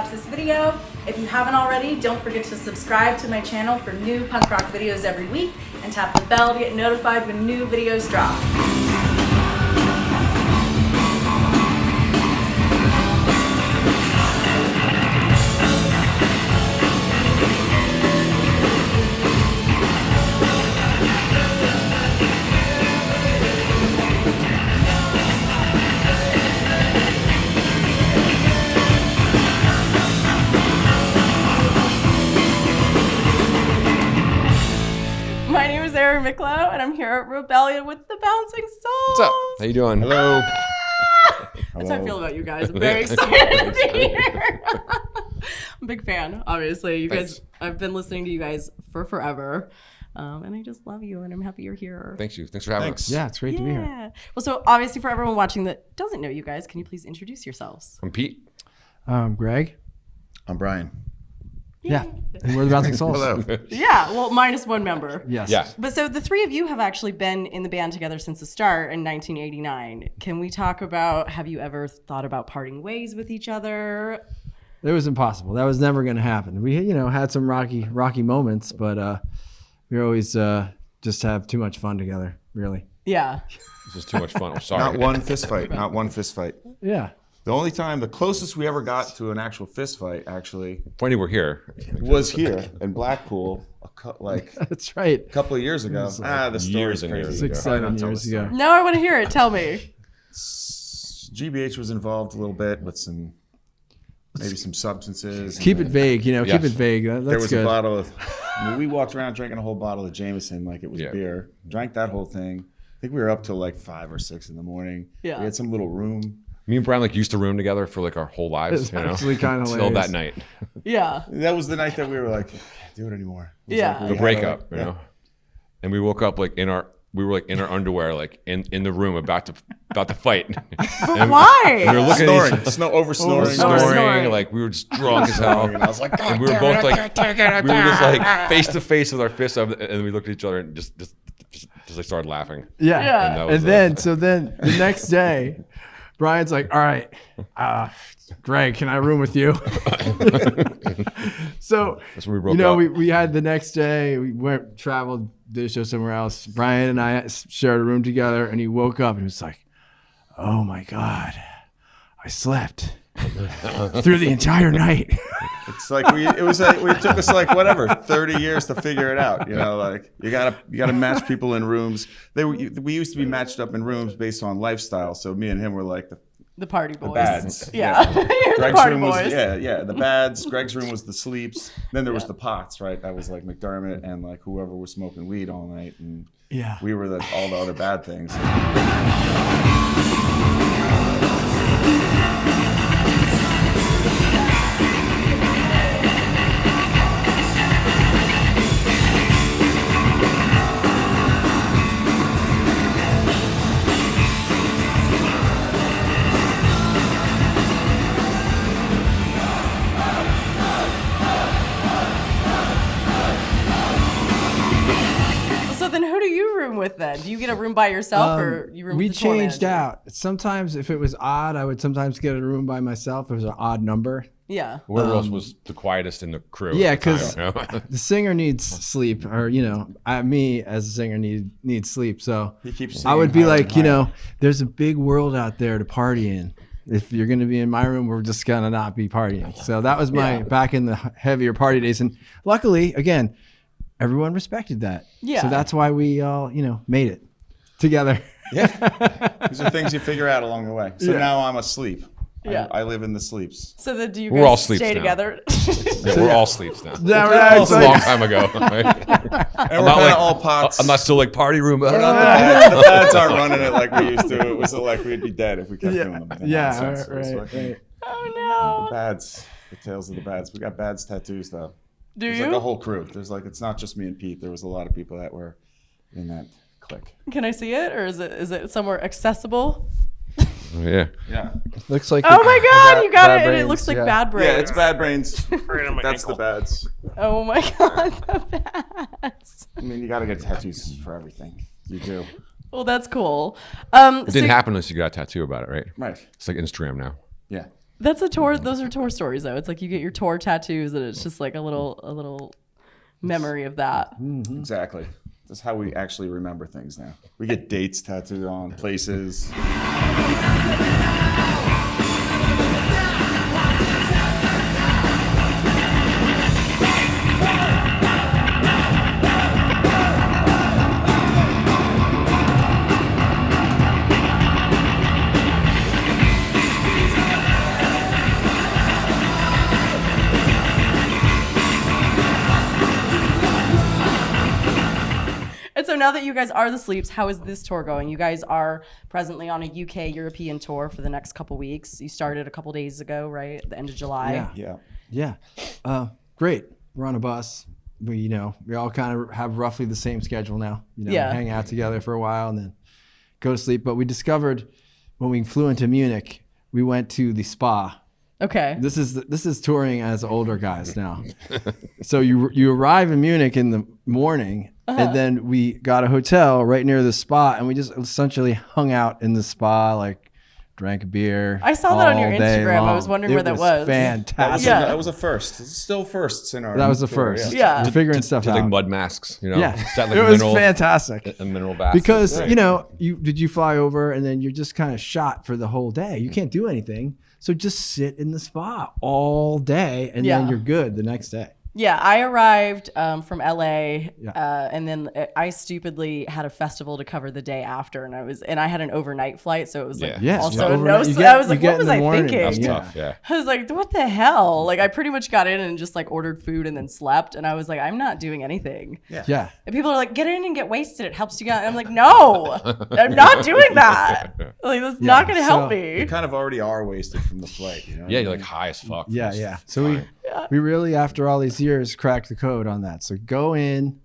watch this video. If you haven't already, don't forget to subscribe to my channel for new punk rock videos every week and tap the bell to get notified when new videos drop. My name is Erin Micklow, and I'm here at Rebellion with the Bouncing Souls. What's up? How you doing? Hello. That's how I feel about you guys. I'm very excited to be here. I'm a big fan, obviously. You guys, I've been listening to you guys for forever. And I just love you, and I'm happy you're here. Thanks for having us. Yeah, it's great to be here. Well, so obviously for everyone watching that doesn't know you guys, can you please introduce yourselves? I'm Pete. Greg. I'm Brian. Yeah. And we're the Bouncing Souls. Hello. Yeah, well, minus one member. Yes. Yeah. But so the three of you have actually been in the band together since the start in 1989. Can we talk about, have you ever thought about parting ways with each other? It was impossible. That was never going to happen. We, had some rocky moments, but we always just have too much fun together, really. Yeah. This is too much fun. I'm sorry. Not one fist fight. Not one fist fight. Yeah. The closest we ever got to an actual fist fight, actually, Funny we're here. was here in Blackpool, That's right. a couple of years ago. The story's Years and crazy. years 6, ago. 7 years ago. Now I want to hear it. Tell me. GBH was involved a little bit with maybe some substances. Keep it vague, Keep Yes. it vague. That's There was good. a bottle of. We walked around drinking a whole bottle of Jameson like it was beer. Drank that whole thing. I think we were up till like 5 or 6 in the morning. Yeah. We had some little room. Me and Brian used to room together for our whole lives. It's actually kind of Until that night. Yeah. That was the night that we were like, can't do it anymore. It was Yeah. like we The had breakup, a- And we woke up in our underwear, in the room about to fight. But why? And we were looking Snoring, at each over snoring. Snoring. we were just drunk as hell. And I was like, And we were both we were just face to face with our fists up, and we looked at each other and just started laughing. Yeah. Yeah. And that was And then the next day, Brian's like, all right, Greg, can I room with you? So, That's when we broke up. we had the next day, we traveled, did a show somewhere else. Brian and I shared a room together, and he woke up and he was like, oh my God, I slept through the entire night. It's like it took us 30 years to figure it out. You gotta match people in rooms. We used to be matched up in rooms based on lifestyle. So me and him were like The party boys. the BADS. Yeah. You're the Greg's party room boys. was the BADS. Greg's room was the sleeps. Then there was the pots, right? That was like McDermott and whoever was smoking weed all night, and Yeah. we were all the other bad things. So then who do you room with then? Do you get a room by yourself or you room We with the tour changed manager? out. Sometimes if it was odd, I would sometimes get a room by myself. It was an odd number. Yeah. Whoever else was the quietest in the crew. Yeah, at the time, 'cause you know? The singer needs sleep, or me as a singer needs sleep. So He keeps I would singing be higher like, and higher. there's a big world out there to party in. If you're going to be in my room, we're just going to not be partying. So that was my back in the heavier party days. And luckily, again, everyone respected that. Yeah. So that's why we all, made it together. These are things you figure out along the way. So now I'm asleep. Yeah. I live in the sleeps. So then do you We're all guys sleeps stay now. together? Yeah, we're all sleeps now. Yeah, That was a long time ago. Right? And we're kind of all pots. I'm not still party room. the BADS aren't running it like we used to. It was like we'd be dead if we kept doing them. Yeah, Nonsense. It was right. Oh no. BADS. The tales of the BADS. We got BADS tattoos though. Do There's you? like a whole crew. There's it's not just me and Pete. There was a lot of people that were in that clique. Can I see it, or is it somewhere accessible? Yeah. Yeah. Looks like. Oh my God, you got Bad it, and it Brains, looks like yeah. Bad Brains. Yeah, it's Bad Brains. That's the BADS. Oh my God, the BADS. I mean, you got to get tattoos for everything. You do. Well, that's cool. It didn't happen unless you got a tattoo about it, right? Right. It's like Instagram now. Yeah. That's a tour. Those are tour stories, though. It's like you get your tour tattoos, and it's just like a little memory of that. Exactly. That's how we actually remember things now. We get dates tattooed on places. So now that you guys are the Sleeps, how is this tour going? You guys are presently on a UK European tour for the next couple weeks. You started a couple days ago, right? At the end of July. Yeah. Great. We're on a bus. We all kind of have roughly the same schedule now. Hang out together for a while and then go to sleep. But we discovered when we flew into Munich, we went to the spa. Okay. This is touring as older guys now. So you arrive in Munich in the morning, and then we got a hotel right near the spa, and we just essentially hung out in the spa, like drank a beer. I saw that on your Instagram. I was wondering where that was. Fantastic. That was a first. It's still firsts in our. That was the tour, first. Yeah. We're figuring stuff Did out. like mud masks, Yeah. Set like it was mineral, fantastic. a mineral bath. Because you fly over and then you're just kind of shot for the whole day. You can't do anything. So just sit in the spa all day and then you're good the next day. Yeah, I arrived from LA, and then I stupidly had a festival to cover the day after, and I had an overnight flight, so it was like also no. I was like, what was I thinking? That's tough. Yeah. I was like, what the hell? Like, I pretty much got in and just like ordered food and then slept, and I was like, I'm not doing anything. Yeah. And people are like, get in and get wasted. It helps you get. And I'm like, no, I'm not doing that. Like, that's not going to help me. You kind of already are wasted from the flight. Yeah, you're like high as fuck. Yeah. So we really, after all these years, cracked the code on that. So go in,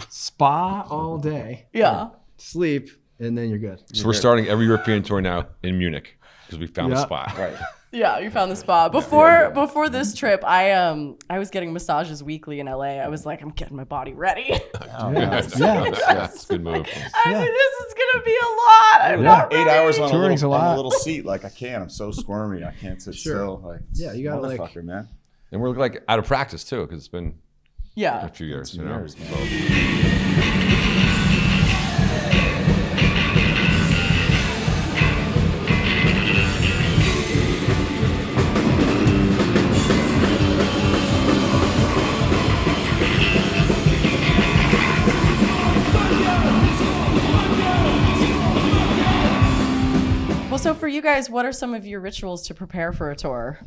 spa all day. Yeah. Sleep, and then you're good. So we're starting every European tour now in Munich because we found a spot. Right. Yeah, you found the spot. Before this trip, I was getting massages weekly in LA. I was like, I'm getting my body ready. That's a good move. I was like, this is gonna be a lot. I'm not ready. 8 hours on Touring's a on lot. a little seat. Like I can't. I'm so squirmy. I can't sit still. Like, You gotta motherfucker, man. And we're like out of practice too because it's been a few years. Some years, man. So, Well, so for you guys, what are some of your rituals to prepare for a tour?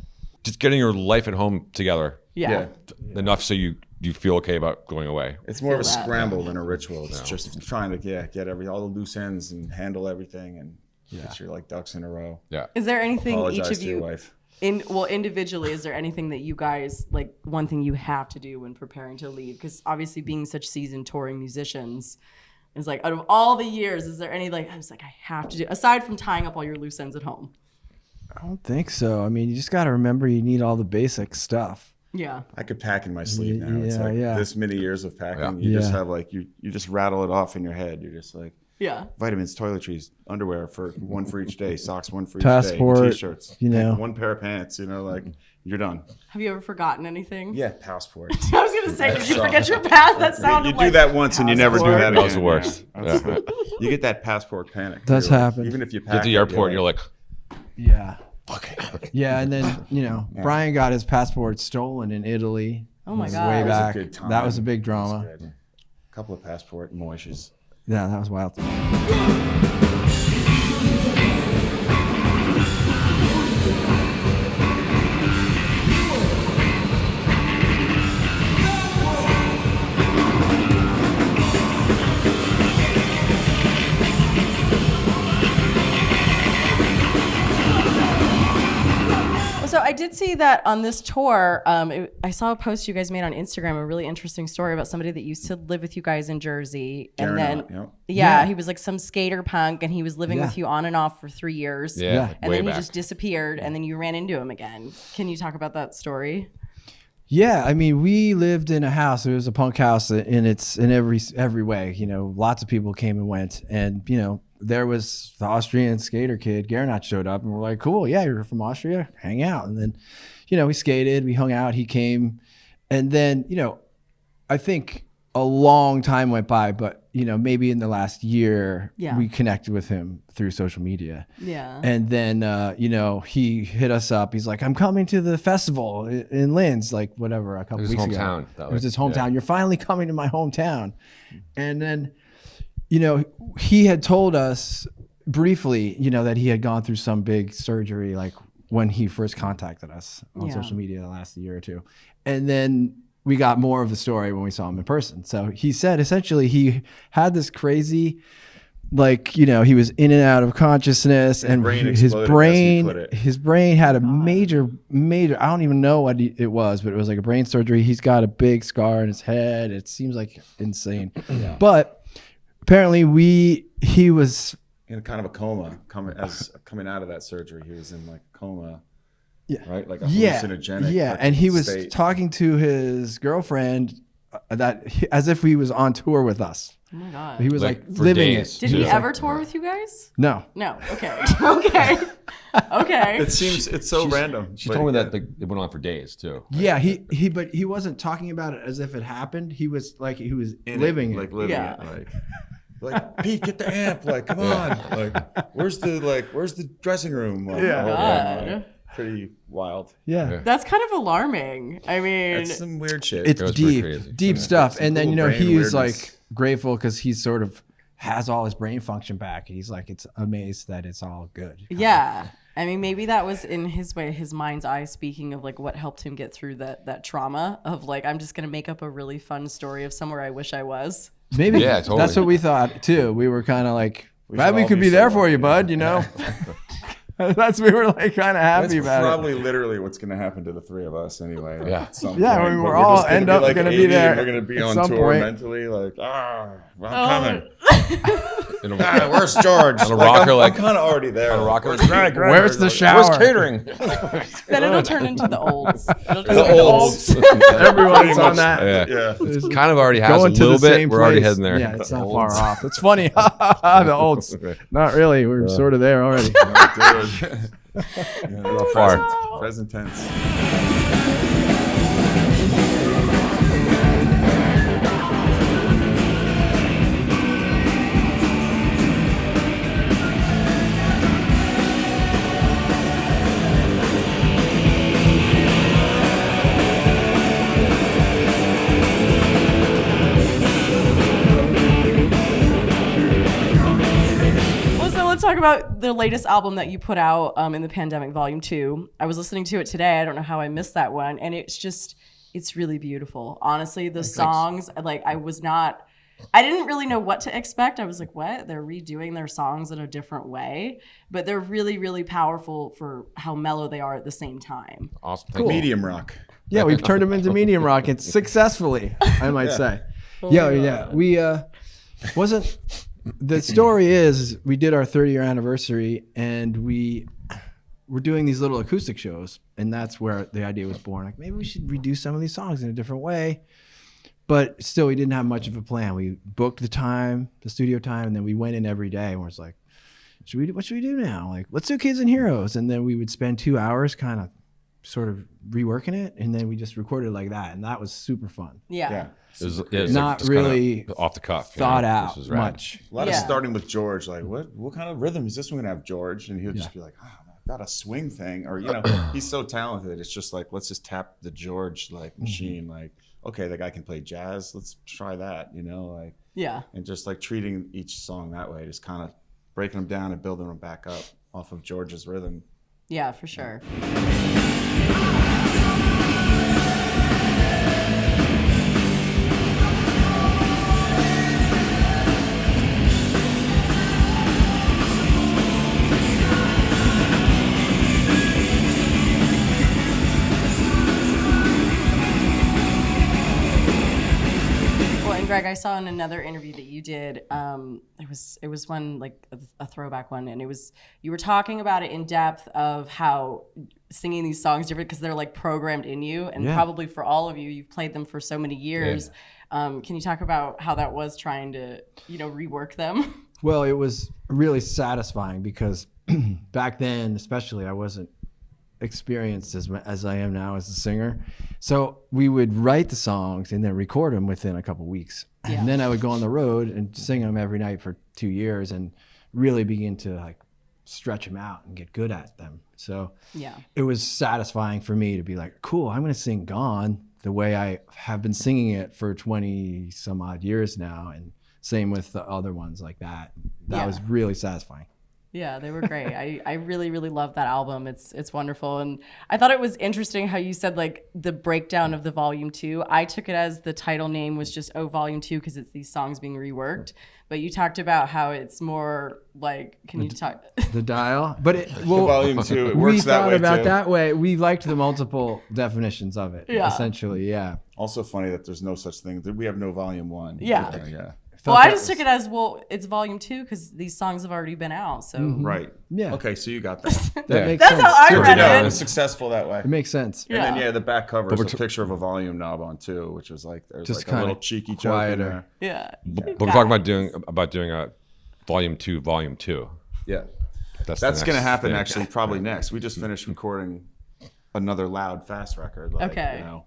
just getting your life at home together Yeah. enough so you feel okay about going away. It's more of a Feel that. scramble than a ritual. It's just trying to get all the loose ends and handle everything and get your like ducks in a row. Yeah. Is there anything Apologize each of to your you wife. individually, is there anything that you guys like, one thing you have to do when preparing to leave? Because obviously being such seasoned touring musicians, is like, out of all the years, is there any like, I was like, I have to do, aside from tying up all your loose ends at home? I don't think so. I mean, you just got to remember you need all the basic stuff. Yeah. I could pack in my sleep now. It's Yeah, like yeah. this many years of packing. Yeah. You just Yeah. have like you just rattle it off in your head. You're just like Yeah. vitamins, toiletries, underwear for one for each day, socks one for each Passport, day, t-shirts, you know. one pair of pants. You know, like you're done. Have you ever forgotten anything? Yeah, passport. I was gonna say, did you forget your pass? That sounded You like do that once and you never do that again. That was the worst. Yeah. That's you get that passport panic. Does You're like- happen. Even if you pack Get to the it, airport and you're like, Yeah. fuck it. Yeah, and then, Brian got his passport stolen in Italy. Oh my Way God. That was a back. good time. That was a big That was drama. good. A couple of passport moishes. Yeah, that was wild. So I did see that on this tour, I saw a post you guys made on Instagram, a really interesting story about somebody that used to live with you guys in Jersey. And then, Darren, yep. yeah, he was like some skater punk and he was living Yeah. with you on and off for 3 years. Yeah. Yeah. And way then he back. just disappeared and then you ran into him again. Can you talk about that story? Yeah, I mean, we lived in a house. It was a punk house, and it's in every way. Lots of people came and went, and there was the Austrian skater kid, Gernot, showed up, and we're like, cool, yeah, you're from Austria, hang out. And then, we skated, we hung out, he came. And then, I think a long time went by, but, maybe in the last year, we connected with him through social media. Yeah. And then, he hit us up. He's like, I'm coming to the festival in Linz, like whatever, a couple weeks ago. It was his hometown. You're finally coming to my hometown. And then, he had told us briefly, that he had gone through some big surgery, like when he first contacted us on social media the last year or two. And then we got more of the story when we saw him in person. So he said essentially he had this crazy, like, he was in and out of consciousness, and his brain had a major, I don't even know what it was, but it was like a brain surgery. He's got a big scar in his head. It seems like insane. But apparently he was in kind of a coma coming out of that surgery. He was in like a coma. Yeah. Right. Like a hallucinogenic. Yeah. And he was state. talking to his girlfriend as if he was on tour with us. Oh my God. He was like living days. it. Did he ever tour with you guys? No. Okay. Okay. It's so random. She told me that it went on for days too. Yeah. But he wasn't talking about it as if it happened. He was like, he was living it. Like living Yeah. it. Like Pete, get the amp. Like, come on. Like, where's the dressing room? Like, God. Pretty wild. Yeah. That's kind of alarming. I mean, It's some weird shit. It's deep stuff. And then, cool brain he's weirdness. like grateful because he sort of has all his brain function back. He's like, it's amazed that it's all good. yeah. I mean, maybe that was in his way, his mind's eye, speaking of like what helped him get through that trauma of like, I'm just going to make up a really fun story of somewhere I wish I was. Maybe. Yeah, totally. That's what we thought too. We were kind of like, glad we could be there for you, bud, we were like kind of happy about it. That's probably literally what's going to happen to the three of us anyway. Like, Yeah. at some Yeah, point. I mean, But we're all just gonna end be up like gonna be 80 there and we're going to be at on some tour point. mentally. Like, I'm coming. In a, Where's George? on a rocker, I'm kind of already there. on a rocker. Where's the shower? Where's catering? Then it'll turn into the olds. It'll just The be olds. Everyone's on that. Yeah. Yeah. Kind of already has a Going to little the bit. same We're already place. heading there. Yeah, it's The not olds. far off. It's funny. The olds. Not really. We're sort of there already. Not far. Present tense. Let's talk about the latest album that you put out in the pandemic, Volume 2. I was listening to it today. I don't know how I missed that one. And it's really beautiful. Honestly, the songs, like I didn't really know what to expect. I was like, what? They're redoing their songs in a different way. But they're really, really powerful for how mellow they are at the same time. Awesome. Cool. Medium rock. Yeah, we've turned them into medium rockets successfely, I might say. Yeah. We wasn't. The story is we did our 30-year anniversary and we were doing these little acoustic shows, and that's where the idea was born. Like, maybe we should redo some of these songs in a different way. But still, we didn't have much of a plan. We booked the studio time, and then we went in every day and was like, what should we do now? Like, let's do Kids and Heroes. And then we would spend 2 hours kind of sort of reworking it, and then we just recorded it like that, and that was super fun. Yeah. It was Not just really kinda off the cuff. Thought This out was rad. much. A lot of Yeah. starting with George, like what kind of rhythm is this one gonna have, George? And he'll just be like, I've got a swing thing, or he's so talented. It's just like, let's just tap the George like machine. Like, okay, the guy can play jazz. Let's try that. Like, Yeah. and just like treating each song that way, just kind of breaking them down and building them back up off of George's rhythm. Yeah, for sure. Greg, I saw in another interview that you did, it was one like a throwback one, and you were talking about it in depth of how singing these songs different because they're like programmed in you, and probably for all of you, you've played them for so many years. Can you talk about how that was trying to rework them? Well, it was really satisfying because back then, especially, I wasn't experienced as I am now as a singer. So we would write the songs and then record them within a couple weeks. Yeah. And then I would go on the road and sing them every night for 2 years and really begin to like stretch them out and get good at them. So Yeah. it was satisfying for me to be like, cool, I'm going to sing Gone the way I have been singing it for 20 some odd years now. And same with the other ones like that. That Yeah. was really satisfying. Yeah, they were great. I really, really love that album. It's wonderful. And I thought it was interesting how you said like the breakdown of the volume 2. I took it as the title name was just volume 2 because it's these songs being reworked. But you talked about how it's more like, can you talk? The dial, but The volume 2, it we works that thought way about too. that way. We liked the multiple definitions of it. Yeah. Essentially, yeah. Also funny that there's no such thing. We have no volume 1. Yeah. Yeah. Well, I just took it as, well, it's volume 2 because these songs have already been out. So Right. Yeah. Okay, so you got that. That makes That's sense. how I Good to read know. it. It's successful that way. It makes sense. Yeah. And then the back cover is we're a picture of a volume knob on 2, which was like there's Just like a kinda little cheeky quieter. joke in there. Yeah. But we're talking about doing a volume 2, volume 2. Yeah. That's That's the going to next happen thing. actually probably next. We just finished recording another Loud Fast record. Like, Okay. You know,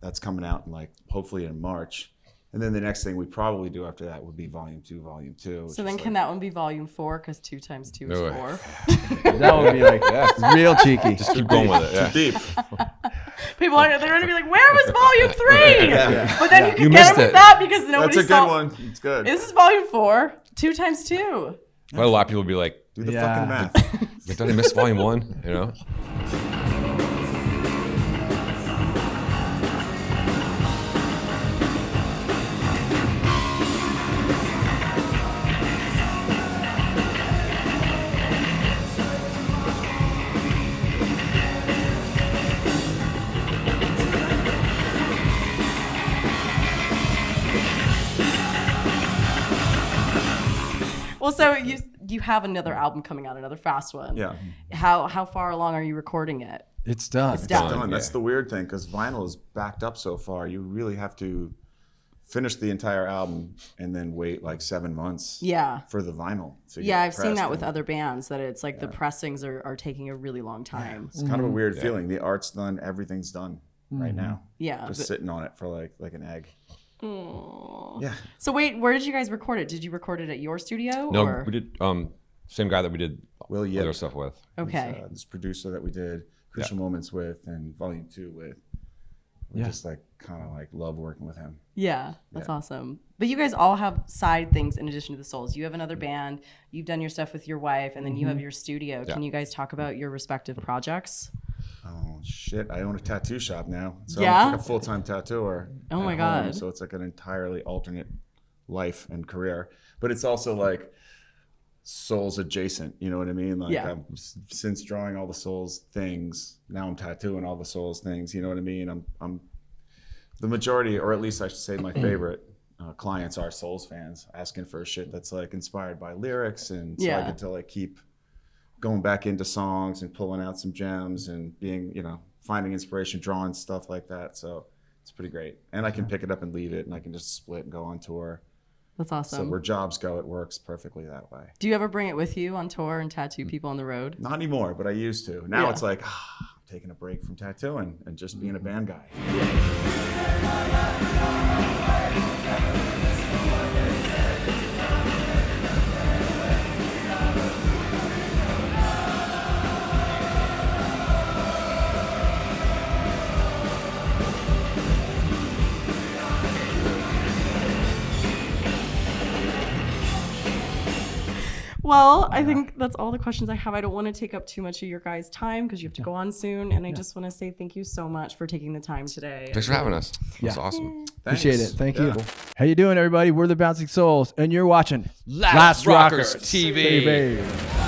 that's coming out in like hopefully in March. And then the next thing we probably do after that would be volume 2, volume 2. So then can that one be volume 4? Because 2 times 2 is No way. 4. That would be like real cheeky. Just keep going with it. Yeah. deep? People are they're gonna be like, "Where was volume 3?" Yeah. But then you can You get missed them with it. that because nobody That's a saw. good one. It's good. This is volume 4. 2 times 2. But a lot of people will be like, Do the Yeah. fucking math. "Did I miss volume 1?" You know? Well, so you have another album coming out, another fast one. Yeah. How far along are you recording it? It's done. It's done. Done. That's Yeah. the weird thing because vinyl is backed up so far. You really have to finish the entire album and then wait like 7 months Yeah. for the vinyl. To Yeah, get I've seen pressed that with and other bands that it's like the pressings are taking a really long time. It's kind of a weird feeling. The art's done. Everything's done right now. Yeah. Just sitting on it for like an egg. Aw. Yeah. So wait, where did you guys record it? Did you record it at your studio? No, or? we did same guy that we did Will Yip. other stuff with. Okay. This producer that we did Crucial Moments with and Volume 2 with. We just like kind of like love working with him. Yeah, that's awesome. But you guys all have side things in addition to the Souls. You have another band, you've done your stuff with your wife, and then you have your studio. Can you guys talk about your respective projects? Oh shit! I own a tattoo shop now, so Yeah? I'm like a full-time tattooer. Oh my at home, God. So it's like an entirely alternate life and career, but it's also like Souls adjacent. You know what I mean? Like Yeah. since drawing all the Souls things, now I'm tattooing all the Souls things. You know what I mean? I'm the majority, or at least I should say, my favorite clients are Souls fans asking for shit that's like inspired by lyrics, and so I Yeah. get to like keep going back into songs and pulling out some gems and being, you know, finding inspiration, drawing stuff like that. So it's pretty great. And I can pick it up and leave it, and I can just split and go on tour. That's So awesome. where jobs go, it works perfectly that way. Do you ever bring it with you on tour and tattoo people on the road? Not anymore, but I used to. Now Yeah. it's like, I'm taking a break from tattooing and just being a band guy. Well, I think that's all the questions I have. I don't want to take up too much of your guys' time because you have to go on soon. And I just want to say thank you so much for taking the time today. Thanks for having us. That's Yeah. awesome. Appreciate it. Thanks. Thank Yeah. you. How you doing, everybody? We're the Bouncing Souls, and you're watching Last Rockers TV. TV.